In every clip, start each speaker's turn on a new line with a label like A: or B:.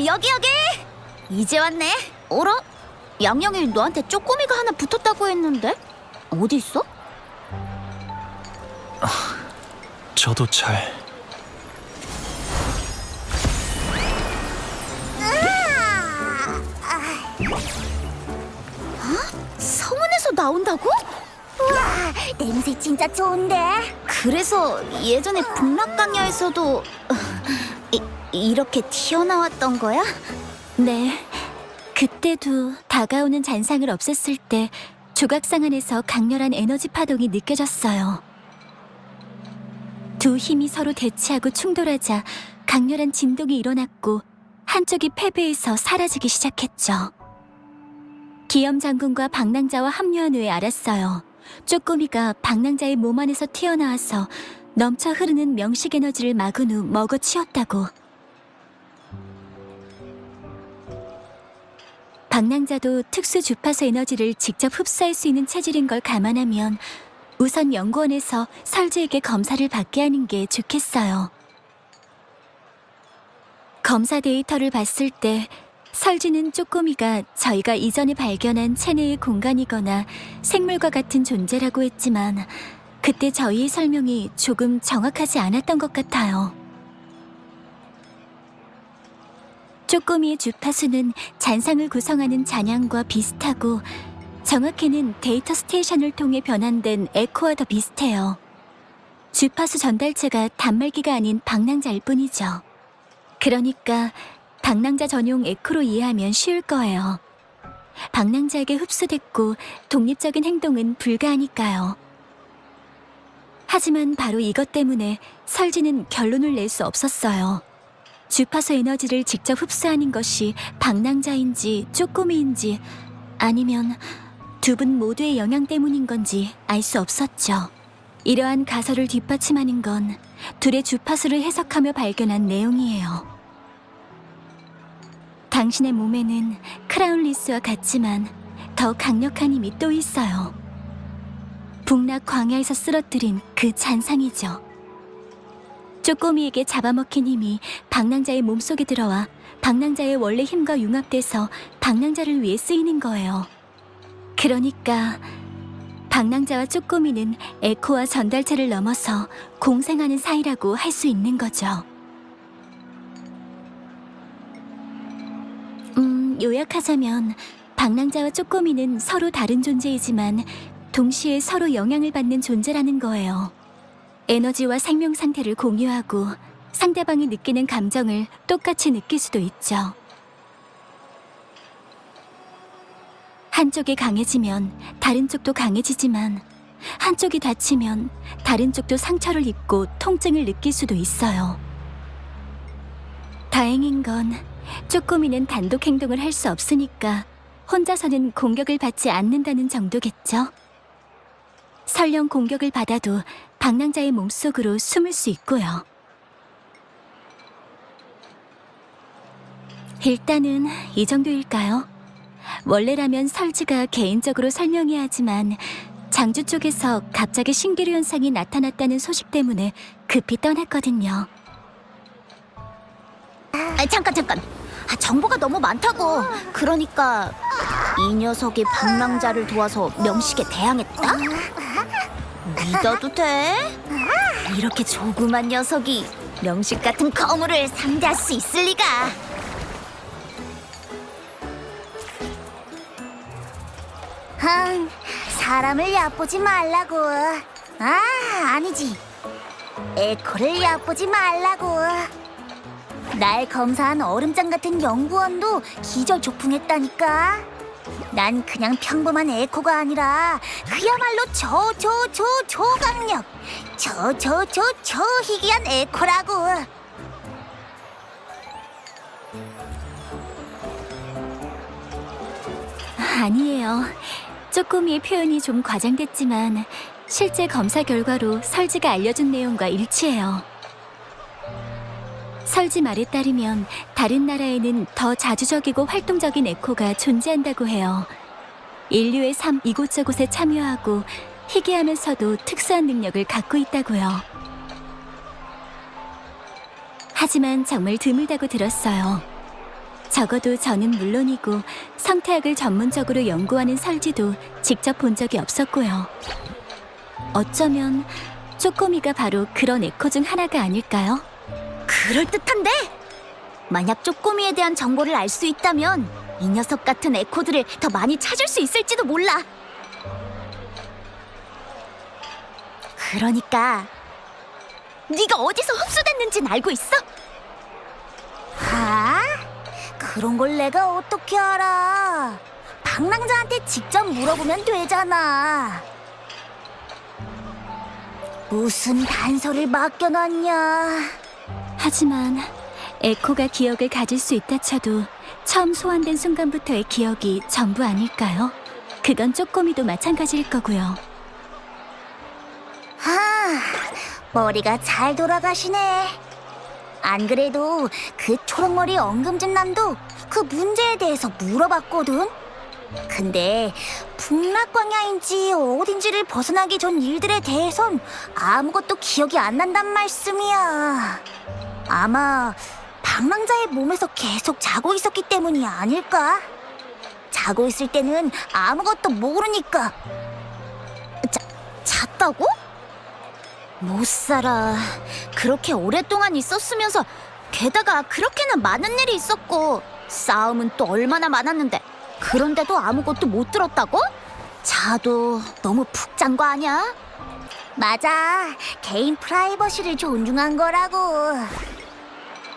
A: 여기! 이제 왔네. 어라? 양양이 너한테 쪼꼬미가 하나 붙었다고 했는데? 어디 있어?
B: 저도 잘...
A: 성원에서 나온다고?
C: 우와, 냄새 진짜 좋은데?
A: 그래서 예전에 북락강야에서도 이렇게 튀어나왔던 거야?
D: 네, 그때도 다가오는 잔상을 없앴을 때 조각상 안에서 강렬한 에너지 파동이 느껴졌어요. 두 힘이 서로 대치하고 충돌하자 강렬한 진동이 일어났고 한쪽이 패배해서 사라지기 시작했죠. 기염 장군과 방랑자와 합류한 후에 알았어요. 쪼꼬미가 방랑자의 몸 안에서 튀어나와서 넘쳐 흐르는 명식 에너지를 막은 후 먹어치웠다고. 방랑자도 특수 주파수 에너지를 직접 흡수할 수 있는 체질인 걸 감안하면 우선 연구원에서 설지에게 검사를 받게 하는 게 좋겠어요. 검사 데이터를 봤을 때 설지는 쪼꼬미가 저희가 이전에 발견한 체내의 공간이거나 생물과 같은 존재라고 했지만 그때 저희의 설명이 조금 정확하지 않았던 것 같아요. 쪼꼬미의 주파수는 잔상을 구성하는 잔향과 비슷하고 정확히는 데이터 스테이션을 통해 변환된 에코와 더 비슷해요. 주파수 전달체가 단말기가 아닌 방랑자일 뿐이죠. 그러니까 방랑자 전용 에코로 이해하면 쉬울 거예요. 방랑자에게 흡수됐고 독립적인 행동은 불가하니까요. 하지만 바로 이것 때문에 설지는 결론을 낼 수 없었어요. 주파수 에너지를 직접 흡수하는 것이 방랑자인지 쪼꼬미인지 아니면 두 분 모두의 영향 때문인 건지 알 수 없었죠. 이러한 가설을 뒷받침하는 건 둘의 주파수를 해석하며 발견한 내용이에요. 당신의 몸에는 크라운리스와 같지만 더 강력한 힘이 또 있어요. 북락 광야에서 쓰러뜨린 그 잔상이죠. 쪼꼬미에게 잡아먹힌 힘이 방랑자의 몸속에 들어와 방랑자의 원래 힘과 융합돼서 방랑자를 위해 쓰이는 거예요. 그러니까 방랑자와 쪼꼬미는 에코와 전달체를 넘어서 공생하는 사이라고 할 수 있는 거죠. 요약하자면 방랑자와 쪼꼬미는 서로 다른 존재이지만 동시에 서로 영향을 받는 존재라는 거예요. 에너지와 생명 상태를 공유하고 상대방이 느끼는 감정을 똑같이 느낄 수도 있죠. 한쪽이 강해지면 다른 쪽도 강해지지만 한쪽이 다치면 다른 쪽도 상처를 입고 통증을 느낄 수도 있어요. 다행인 건 쪼꼬미는 단독 행동을 할 수 없으니까 혼자서는 공격을 받지 않는다는 정도겠죠? 설령 공격을 받아도 방랑자의 몸속으로 숨을 수 있고요. 일단은 이 정도일까요? 원래라면 설지가 개인적으로 설명해야 하지만 장주 쪽에서 갑자기 신기루 현상이 나타났다는 소식 때문에 급히 떠났거든요.
A: 잠깐. 정보가 너무 많다고. 그러니까 이 녀석이 방랑자를 도와서 명식에 대항했다? 믿어도 돼? 이렇게 조그만 녀석이 명식 같은 거물을 상대할 수 있을 리가.
C: 사람을 얕보지 말라고. 아니지. 에코를 얕보지 말라고. 날 검사한 얼음장 같은 연구원도 기절조풍했다니까. 난 그냥 평범한 에코가 아니라 그야말로 초강력, 초희귀한 에코라고.
D: 아니에요. 쪼꼬미의 표현이 좀 과장됐지만 실제 검사 결과로 설지가 알려준 내용과 일치해요. 설지 말에 따르면 다른 나라에는 더 자주적이고 활동적인 에코가 존재한다고 해요. 인류의 삶 이곳저곳에 참여하고 희귀하면서도 특수한 능력을 갖고 있다고요. 하지만 정말 드물다고 들었어요. 적어도 저는 물론이고 성태학을 전문적으로 연구하는 설지도 직접 본 적이 없었고요. 어쩌면 쪼꼬미가 바로 그런 에코 중 하나가 아닐까요?
A: 그럴듯한데? 만약 쪼꼬미에 대한 정보를 알 수 있다면 이 녀석 같은 에코들을 더 많이 찾을 수 있을지도 몰라. 그러니까 네가 어디서 흡수됐는진 알고 있어?
C: 아? 그런 걸 내가 어떻게 알아? 방랑자한테 직접 물어보면 되잖아. 무슨 단서를 맡겨놨냐?
D: 하지만 에코가 기억을 가질 수 있다 쳐도 처음 소환된 순간부터의 기억이 전부 아닐까요? 그건 쪼꼬미도 마찬가지일 거고요.
C: 아, 머리가 잘 돌아가시네. 안 그래도 그 초록머리 엉금진남도 그 문제에 대해서 물어봤거든. 근데 북락광야인지 어딘지를 벗어나기 전 일들에 대해선 아무것도 기억이 안 난단 말씀이야. 아마 방랑자의 몸에서 계속 자고 있었기 때문이 아닐까? 자고 있을 때는 아무것도 모르니까.
A: 잤다고? 못 살아. 그렇게 오랫동안 있었으면서 게다가 그렇게나 많은 일이 있었고 싸움은 또 얼마나 많았는데 그런데도 아무것도 못 들었다고? 자도 너무 푹 잔 거 아니야?
C: 맞아. 개인 프라이버시를 존중한 거라고.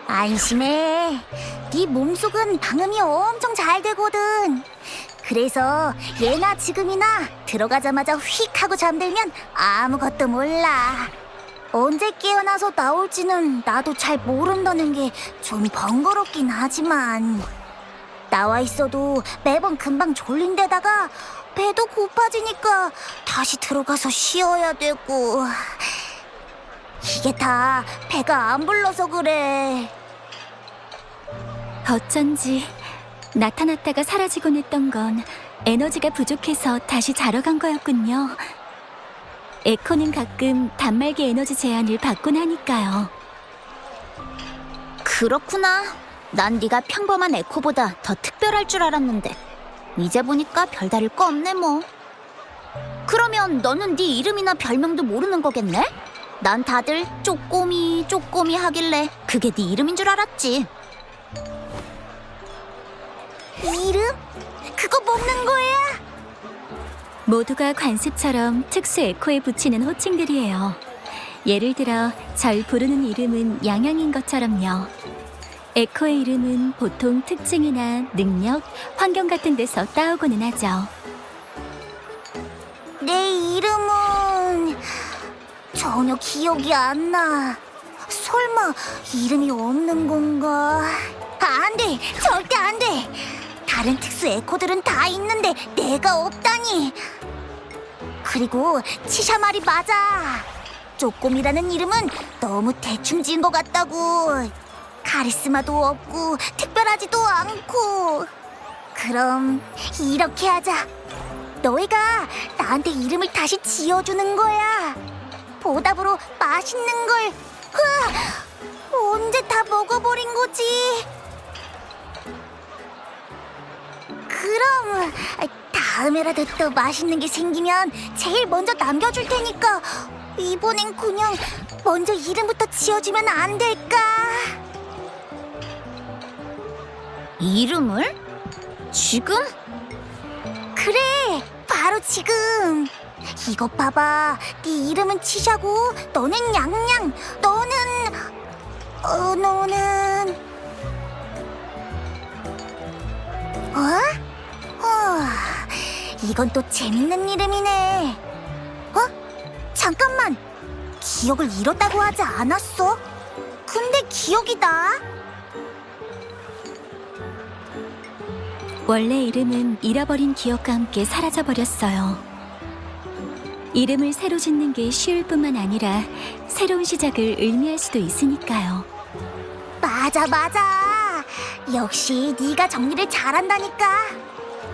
C: 안심해. 네 몸속은 방음이 엄청 잘 되거든. 그래서 예나 지금이나 들어가자마자 휙 하고 잠들면 아무것도 몰라. 언제 깨어나서 나올지는 나도 잘 모른다는 게 좀 번거롭긴 하지만 나와 있어도 매번 금방 졸린 데다가 배도 고파지니까 다시 들어가서 쉬어야 되고 이게 다 배가 안 불러서 그래.
D: 어쩐지 나타났다가 사라지곤 했던 건 에너지가 부족해서 다시 자러 간 거였군요. 에코는 가끔 단말기 에너지 제한을 받곤 하니까요.
A: 그렇구나. 난 네가 평범한 에코보다 더 특별할 줄 알았는데 이제 보니까 별다를 거 없네 뭐. 그러면 너는 네 이름이나 별명도 모르는 거겠네? 난 다들 쪼꼬미 쪼꼬미 하길래 그게 네 이름인 줄 알았지.
C: 이름? 그거 먹는 거야?
D: 모두가 관습처럼 특수 에코에 붙이는 호칭들이에요. 예를 들어 절 부르는 이름은 양양인 것처럼요. 에코의 이름은 보통 특징이나 능력, 환경 같은 데서 따오고는 하죠.
C: 내 이름은 전혀 기억이 안 나. 설마 이름이 없는 건가? 안 돼! 절대 안 돼! 다른 특수 에코들은 다 있는데 내가 없다니! 그리고 치샤 말이 맞아! 쪼꼬미라는 이름은 너무 대충 지은 것 같다고! 카리스마도 없고 특별하지도 않고. 그럼 이렇게 하자. 너희가 나한테 이름을 다시 지어주는 거야. 보답으로 맛있는 걸. 언제 다 먹어버린 거지? 그럼 다음에라도 또 맛있는 게 생기면 제일 먼저 남겨줄 테니까 이번엔 그냥 먼저 이름부터 지어주면 안 될까?
A: 이름을? 지금?
C: 그래, 바로 지금. 이것 봐봐. 네 이름은 치샤고 너는 양양. 너는 이건 또 재밌는 이름이네. 잠깐만. 기억을 잃었다고 하지 않았어? 근데 기억이 나?
D: 원래 이름은 잃어버린 기억과 함께 사라져버렸어요. 이름을 새로 짓는 게 쉬울 뿐만 아니라 새로운 시작을 의미할 수도 있으니까요.
C: 맞아. 역시 네가 정리를 잘한다니까.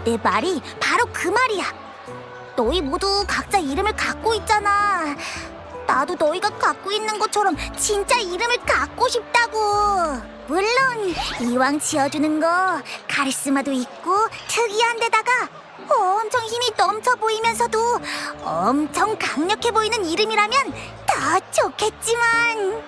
C: 내 말이 바로 그 말이야. 너희 모두 각자 이름을 갖고 있잖아. 나도 너희가 갖고 있는 것처럼 진짜 이름을 갖고 싶다고. 물론 이왕 지어주는 거 카리스마도 있고 특이한 데다가 엄청 힘이 넘쳐 보이면서도 엄청 강력해 보이는 이름이라면 더 좋겠지만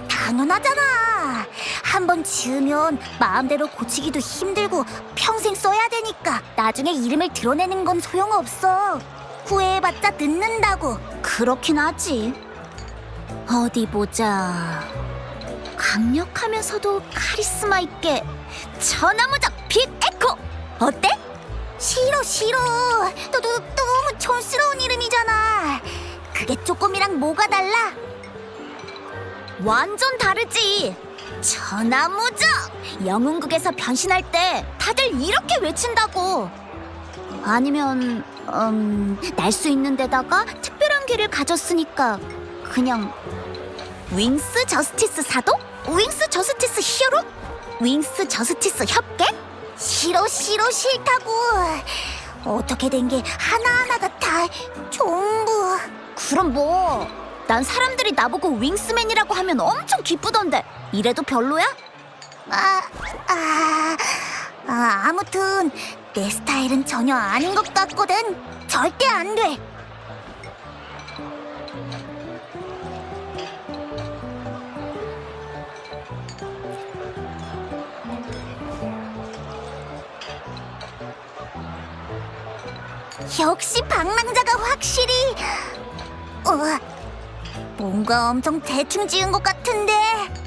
C: 당연하잖아. 한번 지으면 마음대로 고치기도 힘들고 평생 써야 되니까 나중에 이름을 드러내는 건 소용없어. 후회해봤자 늦는다고.
A: 그렇긴 하지. 어디 보자. 강력하면서도 카리스마 있게 천하무적 빛 에코 어때?
C: 싫어 싫어. 너무 촌스러운 이름이잖아. 그게 쪼꼬미랑 뭐가 달라?
A: 완전 다르지. 천하무적. 영웅국에서 변신할 때 다들 이렇게 외친다고. 아니면 날 수 있는 데다가 특별한 기를 가졌으니까 그냥 윙스 저스티스 사도? 윙스 저스티스 히어로? 윙스 저스티스 협계?
C: 싫어 싫다고. 어떻게 된 게 하나하나가 다 전부.
A: 그럼 뭐? 난 사람들이 나보고 윙스맨이라고 하면 엄청 기쁘던데 이래도 별로야?
C: 아무튼 내 스타일은 전혀 아닌 것 같거든. 절대 안 돼. 역시 방랑자가 확실히 뭔가 엄청 대충 지은 것 같은데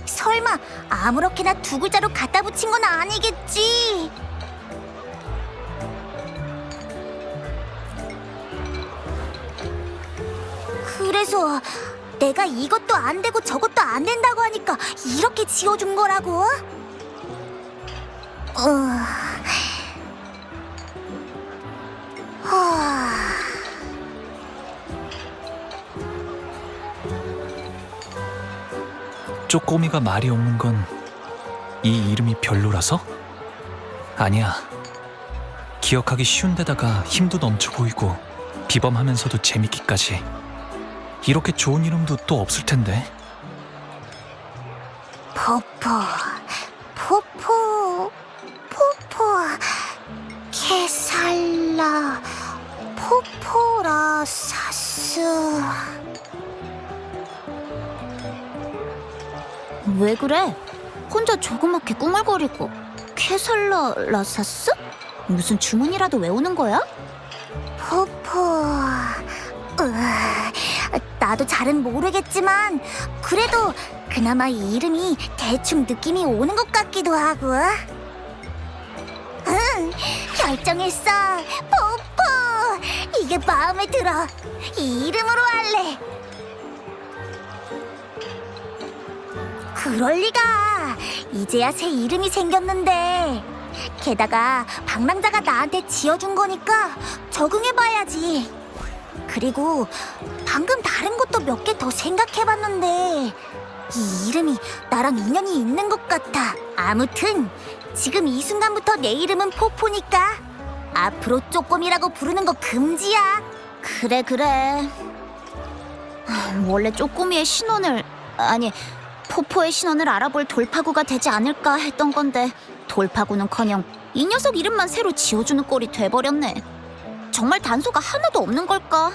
C: 설마 아무렇게나 두 글자로 갖다 붙인 건 아니겠지? 그래서 내가 이것도 안 되고 저것도 안 된다고 하니까 이렇게 지어준 거라고?
B: 쪼꼬미가 말이 없는 건 이 이름이 별로라서? 아니야. 기억하기 쉬운 데다가 힘도 넘쳐 보이고 비범하면서도 재밌기까지. 이렇게 좋은 이름도 또 없을 텐데.
C: 포포 케살라 포포라사스.
A: 왜 그래? 혼자 조그맣게 꿍얼거리고. 케살라 라사스? 무슨 주문이라도 외우는 거야?
C: 포포. 나도 잘은 모르겠지만 그래도 그나마 이 이름이 대충 느낌이 오는 것 같기도 하고. 응, 결정했어. 포포. 이게 마음에 들어. 이 이름으로 할래. 그럴 리가. 이제야 새 이름이 생겼는데. 게다가 방랑자가 나한테 지어준 거니까 적응해봐야지. 그리고 방금 다른 것도 몇 개 더 생각해봤는데 이 이름이 나랑 인연이 있는 것 같아. 아무튼 지금 이 순간부터 내 이름은 포포니까 앞으로 쪼꼬미라고 부르는 거 금지야.
A: 그래. 원래 쪼꼬미의 신원을 아니 포포의 신원을 알아볼 돌파구가 되지 않을까 했던 건데 돌파구는커녕 이 녀석 이름만 새로 지어주는 꼴이 돼버렸네. 정말 단서가 하나도 없는 걸까?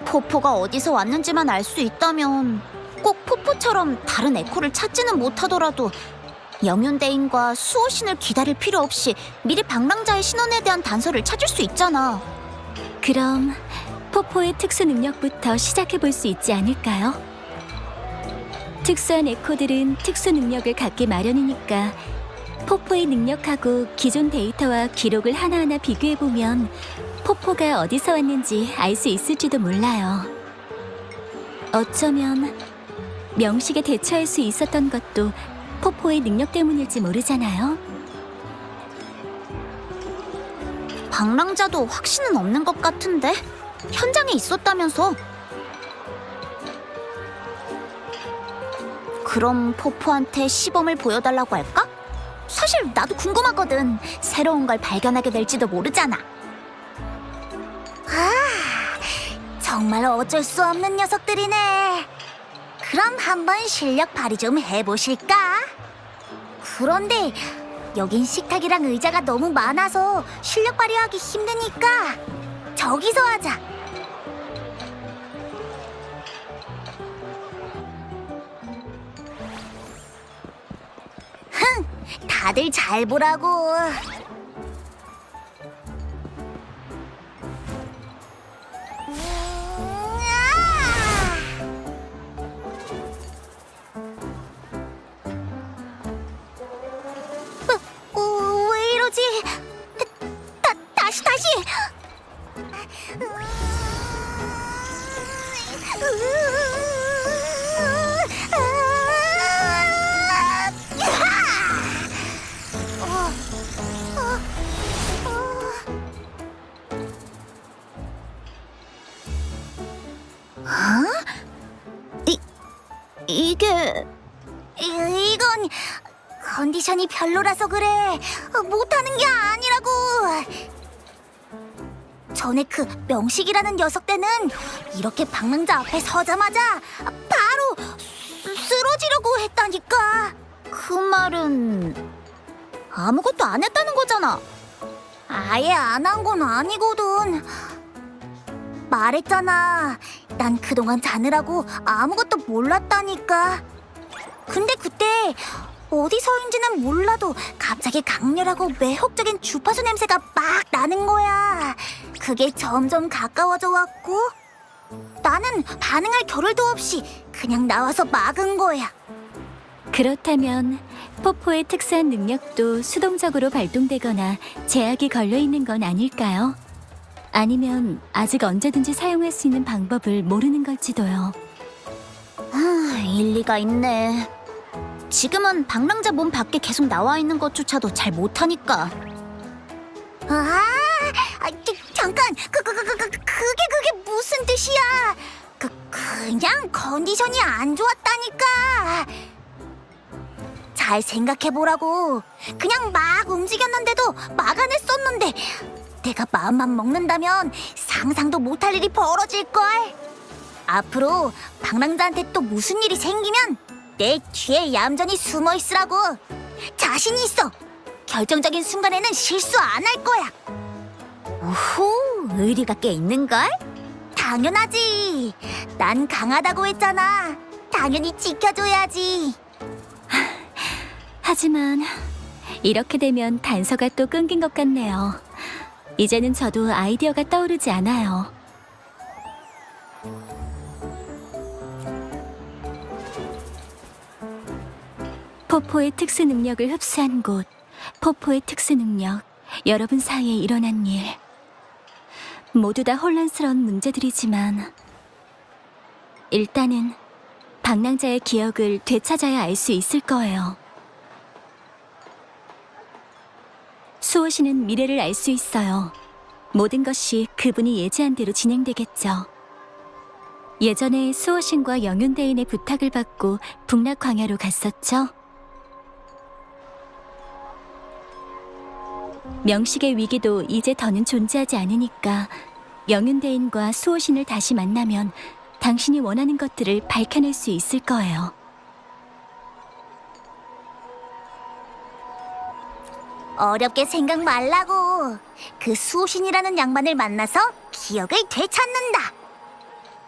A: 포포가 어디서 왔는지만 알 수 있다면 꼭 포포처럼 다른 에코를 찾지는 못하더라도 영윤대인과 수호신을 기다릴 필요 없이 미리 방랑자의 신원에 대한 단서를 찾을 수 있잖아.
D: 그럼 포포의 특수 능력부터 시작해볼 수 있지 않을까요? 특수한 에코들은 특수 능력을 갖기 마련이니까 포포의 능력하고 기존 데이터와 기록을 하나하나 비교해보면 포포가 어디서 왔는지 알 수 있을지도 몰라요. 어쩌면 명식에 대처할 수 있었던 것도 포포의 능력 때문일지 모르잖아요.
A: 방랑자도 확신은 없는 것 같은데 현장에 있었다면서. 그럼 포포한테 시범을 보여달라고 할까? 사실 나도 궁금하거든. 새로운 걸 발견하게 될지도 모르잖아.
C: 정말 어쩔 수 없는 녀석들이네. 그럼 한번 실력 발휘 좀 해보실까? 그런데 여긴 식탁이랑 의자가 너무 많아서 실력 발휘하기 힘드니까 저기서 하자. 흥, 다들 잘 보라고. 왜 이러지? 다시.
A: 이게
C: 이건 컨디션이 별로라서 그래. 못하는 게 아니라고. 전에 그 명식이라는 녀석 때는 이렇게 방랑자 앞에 서자마자 바로 쓰러지려고 했다니까.
A: 그 말은 아무것도 안 했다는 거잖아.
C: 아예 안 한 건 아니거든. 말했잖아. 난 그동안 자느라고 아무것도 몰랐다니까. 근데 그때 어디서인지는 몰라도 갑자기 강렬하고 매혹적인 주파수 냄새가 막 나는 거야. 그게 점점 가까워져 왔고 나는 반응할 겨를도 없이 그냥 나와서 막은 거야.
D: 그렇다면 포포의 특수한 능력도 수동적으로 발동되거나 제약이 걸려 있는 건 아닐까요? 아니면 아직 언제든지 사용할 수 있는 방법을 모르는 걸지도요.
A: 일리가 있네. 지금은 방랑자 몸 밖에 계속 나와 있는 것조차도 잘 못하니까.
C: 잠깐, 그게 무슨 뜻이야? 그냥 컨디션이 안 좋았다니까. 잘 생각해보라고. 그냥 막 움직였는데도 막아냈었는데 내가 마음만 먹는다면 상상도 못할 일이 벌어질걸. 앞으로 방랑자한테 또 무슨 일이 생기면 내 뒤에 얌전히 숨어있으라고. 자신이 있어. 결정적인 순간에는 실수 안 할 거야.
A: 오호, 의리가 꽤 있는걸?
C: 당연하지. 난 강하다고 했잖아. 당연히 지켜줘야지.
D: 하지만 이렇게 되면 단서가 또 끊긴 것 같네요. 이제는 저도 아이디어가 떠오르지 않아요. 포포의 특수 능력을 흡수한 곳, 포포의 특수 능력, 여러분 사이에 일어난 일. 모두 다 혼란스러운 문제들이지만 일단은 방랑자의 기억을 되찾아야 알 수 있을 거예요. 수호 씨는 미래를 알 수 있어요. 모든 것이 그분이 예지한 대로 진행되겠죠. 예전에 수호 신과 영윤대인의 부탁을 받고 북락광야로 갔었죠. 명식의 위기도 이제 더는 존재하지 않으니까 영윤대인과 수호신을 다시 만나면 당신이 원하는 것들을 밝혀낼 수 있을 거예요.
C: 어렵게 생각 말라고. 그 수호신이라는 양반을 만나서 기억을 되찾는다.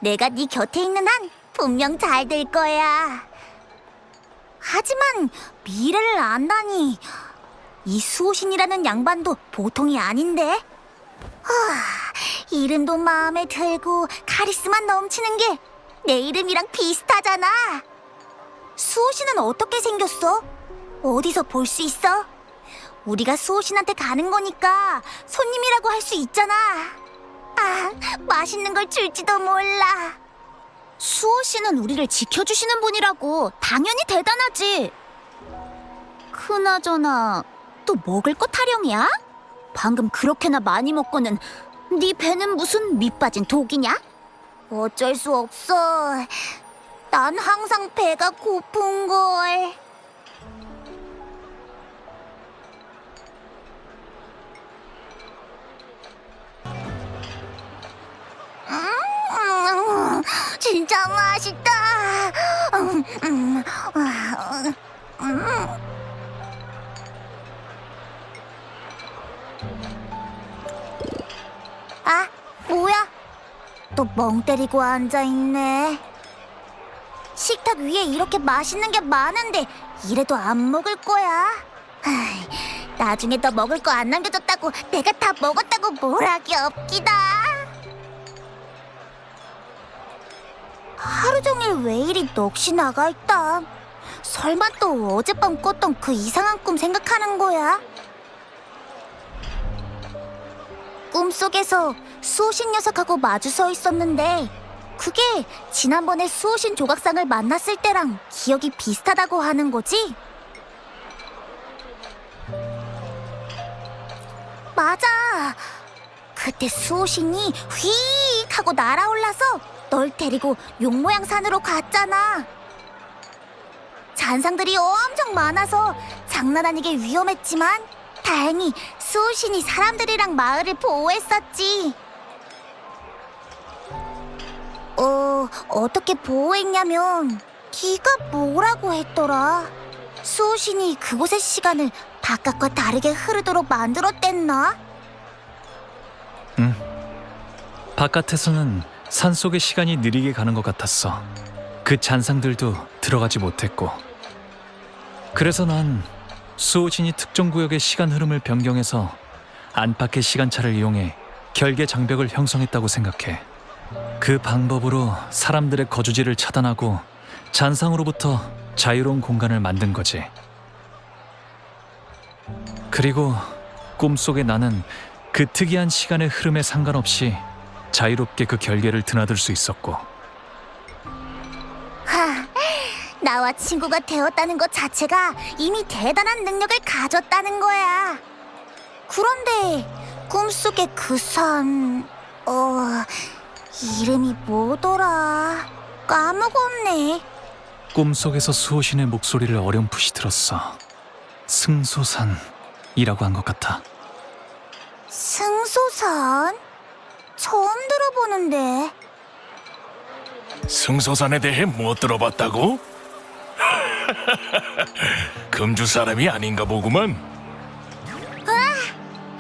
C: 내가 네 곁에 있는 한 분명 잘 될 거야. 하지만 미래를 안다니. 이 수호신이라는 양반도 보통이 아닌데. 이름도 마음에 들고 카리스마 넘치는 게 내 이름이랑 비슷하잖아. 수호신은 어떻게 생겼어? 어디서 볼 수 있어? 우리가 수호신한테 가는 거니까 손님이라고 할 수 있잖아. 맛있는 걸 줄지도 몰라.
A: 수호 씨는 우리를 지켜주시는 분이라고. 당연히 대단하지. 그나저나 또 먹을 거 타령이야? 방금 그렇게나 많이 먹고는 네 배는 무슨 밑 빠진 독이냐?
C: 어쩔 수 없어. 난 항상 배가 고픈걸. 진짜 맛있다. 아, 뭐야? 또 멍 때리고 앉아있네. 식탁 위에 이렇게 맛있는 게 많은데 이래도 안 먹을 거야? 아이, 나중에 너 먹을 거 안 남겨줬다고 내가 다 먹었다고 뭐라기 없기다. 하루 종일 왜 이리 넋이 나가있다. 설마 또 어젯밤 꿨던 그 이상한 꿈 생각하는 거야? 꿈속에서 수호신 녀석하고 마주 서 있었는데 그게 지난번에 수호신 조각상을 만났을 때랑 기억이 비슷하다고 하는 거지? 맞아. 그때 수호신이 휙 하고 날아올라서 널 데리고 용모양 산으로 갔잖아. 잔상들이 엄청 많아서 장난 아니게 위험했지만 다행히 수호신이 사람들이랑 마을을 보호했었지. 어떻게 보호했냐면 네가 뭐라고 했더라. 수호신이 그곳의 시간을 바깥과 다르게 흐르도록 만들었댔나?
B: 응. 바깥에서는 산속의 시간이 느리게 가는 것 같았어. 그 잔상들도 들어가지 못했고. 그래서 난 수호신이 특정 구역의 시간 흐름을 변경해서 안팎의 시간차를 이용해 결계 장벽을 형성했다고 생각해. 그 방법으로 사람들의 거주지를 차단하고 잔상으로부터 자유로운 공간을 만든 거지. 그리고 꿈속의 나는 그 특이한 시간의 흐름에 상관없이 자유롭게 그 결계를 드나들 수 있었고.
C: 하, 나와 친구가 되었다는 것 자체가 이미 대단한 능력을 가졌다는 거야. 그런데 꿈속의 그 산... 이름이 뭐더라? 까먹었네.
B: 꿈속에서 수호신의 목소리를 어렴풋이 들었어. 승소산이라고 한 것 같아.
C: 승소산? 처음 들어보는데.
E: 승소산에 대해 못 들어봤다고? 금주 사람이 아닌가 보구만.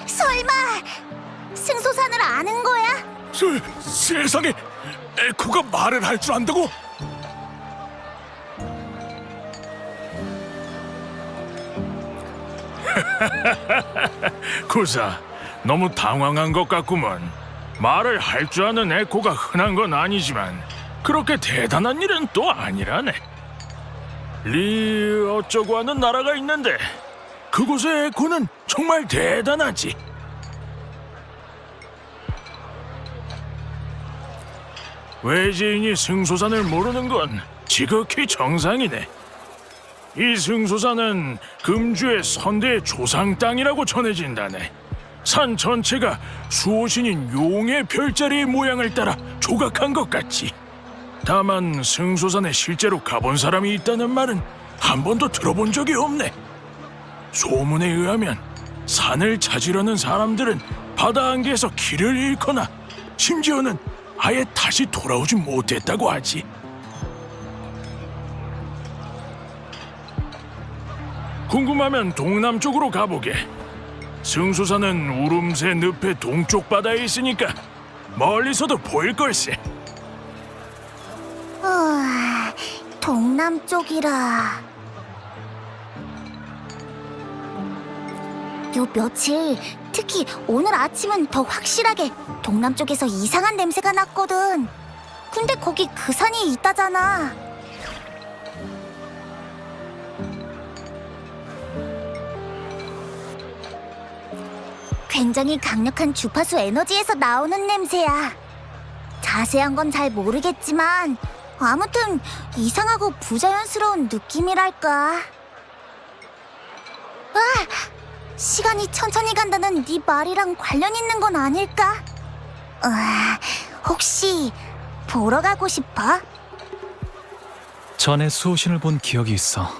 C: 설마 승소산을 아는 거야?
E: 세상에, 에코가 말을 할 줄 안다고? 구사, 너무 당황한 것 같구먼. 말을 할 줄 아는 에코가 흔한 건 아니지만 그렇게 대단한 일은 또 아니라네. 리 어쩌고 하는 나라가 있는데 그곳의 에코는 정말 대단하지. 외지인이 승소산을 모르는 건 지극히 정상이네. 이 승소산은 금주의 선대의 조상 땅이라고 전해진다네. 산 전체가 수호신인 용의 별자리의 모양을 따라 조각한 것 같지. 다만 승소산에 실제로 가본 사람이 있다는 말은 한 번도 들어본 적이 없네. 소문에 의하면 산을 찾으려는 사람들은 바다 안개에서 길을 잃거나 심지어는 아예 다시 돌아오지 못했다고 하지. 궁금하면 동남쪽으로 가보게. 승소산은 우름새 늪의 동쪽 바다에 있으니까 멀리서도 보일 걸세.
C: 동남쪽이라. 요 며칠, 특히 오늘 아침은 더 확실하게 동남쪽에서 이상한 냄새가 났거든. 근데 거기 그 산이 있다잖아. 굉장히 강력한 주파수 에너지에서 나오는 냄새야. 자세한 건 잘 모르겠지만 아무튼 이상하고 부자연스러운 느낌이랄까. 시간이 천천히 간다는 네 말이랑 관련 있는 건 아닐까? 혹시 보러 가고 싶어?
B: 전에 수호신을 본 기억이 있어.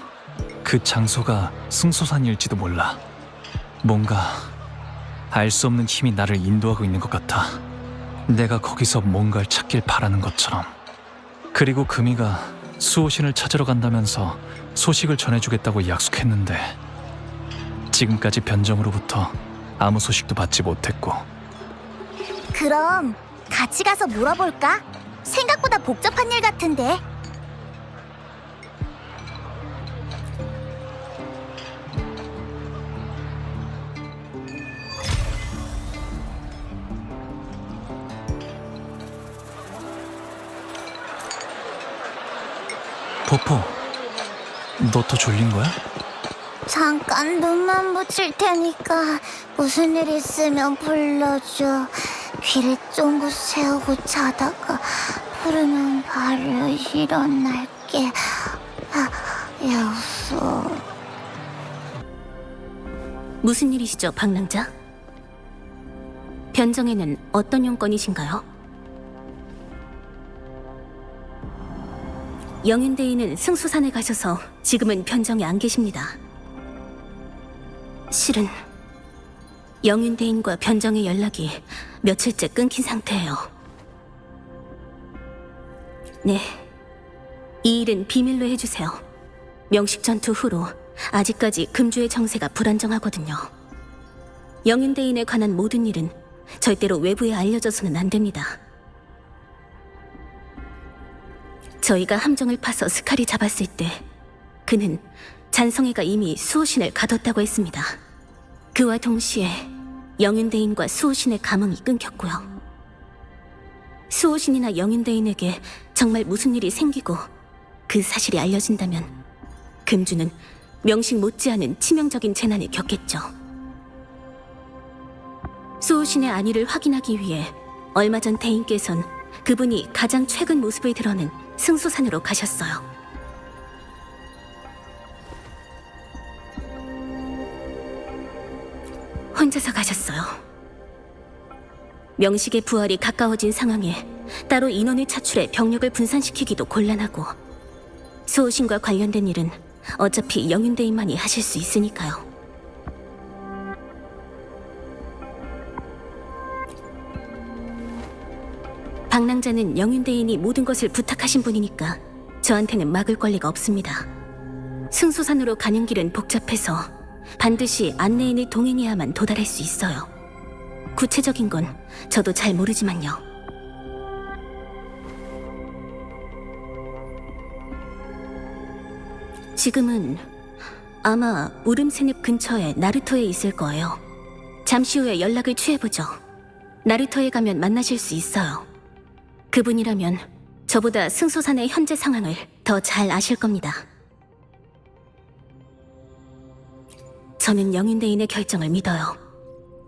B: 그 장소가 승소산일지도 몰라. 뭔가 알 수 없는 힘이 나를 인도하고 있는 것 같아. 내가 거기서 뭔가를 찾길 바라는 것처럼. 그리고 금이가 수호신을 찾으러 간다면서 소식을 전해주겠다고 약속했는데 지금까지 변정으로부터 아무 소식도 받지 못했고.
C: 그럼 같이 가서 물어볼까? 생각보다 복잡한 일 같은데.
B: 포포, 너 또 졸린 거야?
C: 잠깐 눈만 붙일 테니까 무슨 일 있으면 불러줘. 귀를 쫑긋 세우고 자다가 부르면 바로 일어날게. 약속.
D: 무슨 일이시죠, 방랑자? 변정에는 어떤 용건이신가요? 영윤대인은 승수산에 가셔서 지금은 변정에 안 계십니다. 실은 영윤대인과 변정의 연락이 며칠째 끊긴 상태예요. 네, 이 일은 비밀로 해주세요. 명식 전투 후로 아직까지 금주의 정세가 불안정하거든요. 영윤대인에 관한 모든 일은 절대로 외부에 알려져서는 안 됩니다. 저희가 함정을 파서 스칼이 잡았을 때 그는 잔성이가 이미 수호신을 가뒀다고 했습니다. 그와 동시에 영윤대인과 수호신의 감흥이 끊겼고요. 수호신이나 영윤대인에게 정말 무슨 일이 생기고 그 사실이 알려진다면 금주는 명식 못지않은 치명적인 재난을 겪겠죠. 수호신의 안위를 확인하기 위해 얼마 전 대인께선 그분이 가장 최근 모습을 드러낸 승수산으로 가셨어요. 혼자서 가셨어요. 명식의 부활이 가까워진 상황에 따로 인원을 차출해 병력을 분산시키기도 곤란하고 수호신과 관련된 일은 어차피 영윤대인만이 하실 수 있으니까요. 방랑자는 영윤대인이 모든 것을 부탁하신 분이니까 저한테는 막을 권리가 없습니다. 승수산으로 가는 길은 복잡해서 반드시 안내인을 동행해야만 도달할 수 있어요. 구체적인 건 저도 잘 모르지만요. 지금은 아마 우름새늪 근처에 나루토에 있을 거예요. 잠시 후에 연락을 취해보죠. 나루토에 가면 만나실 수 있어요. 그분이라면 저보다 승소산의 현재 상황을 더 잘 아실 겁니다. 저는 영윤대인의 결정을 믿어요.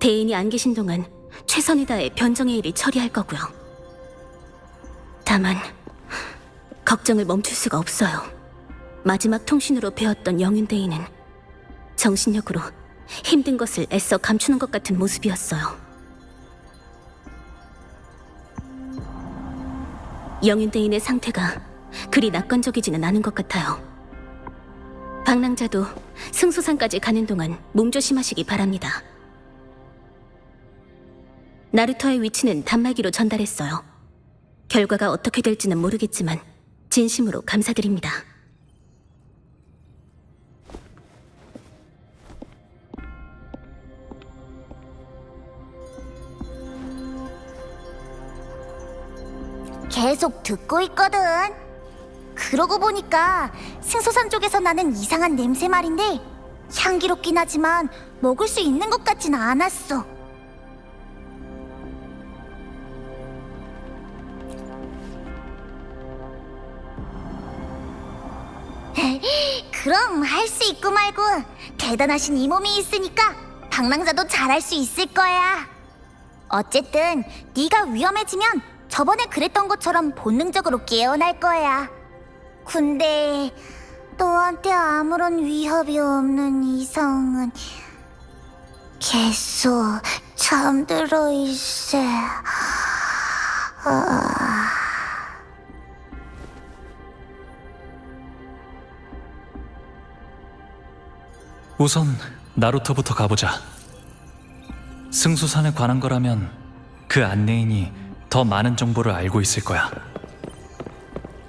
D: 대인이 안 계신 동안 최선을 다해 변정의 일을 처리할 거고요. 다만 걱정을 멈출 수가 없어요. 마지막 통신으로 배웠던 영윤대인은 정신력으로 힘든 것을 애써 감추는 것 같은 모습이었어요. 영윤대인의 상태가 그리 낙관적이지는 않은 것 같아요. 방랑자도 승소산까지 가는 동안 몸조심하시기 바랍니다. 나루토의 위치는 단말기로 전달했어요. 결과가 어떻게 될지는 모르겠지만 진심으로 감사드립니다.
C: 계속 듣고 있거든. 그러고 보니까 승소산 쪽에서 나는 이상한 냄새 말인데 향기롭긴 하지만 먹을 수 있는 것 같진 않았어. 그럼 할 수 있고 말고 대단하신 이 몸이 있으니까 방랑자도 잘할 수 있을 거야. 어쨌든 네가 위험해지면 저번에 그랬던 것처럼 본능적으로 깨어날 거야. 근데 너한테 아무런 위협이 없는 이성은 계속 잠들어 있어.
B: 우선 나루토부터 가보자. 승수산에 관한 거라면 그 안내인이 더 많은 정보를 알고 있을 거야.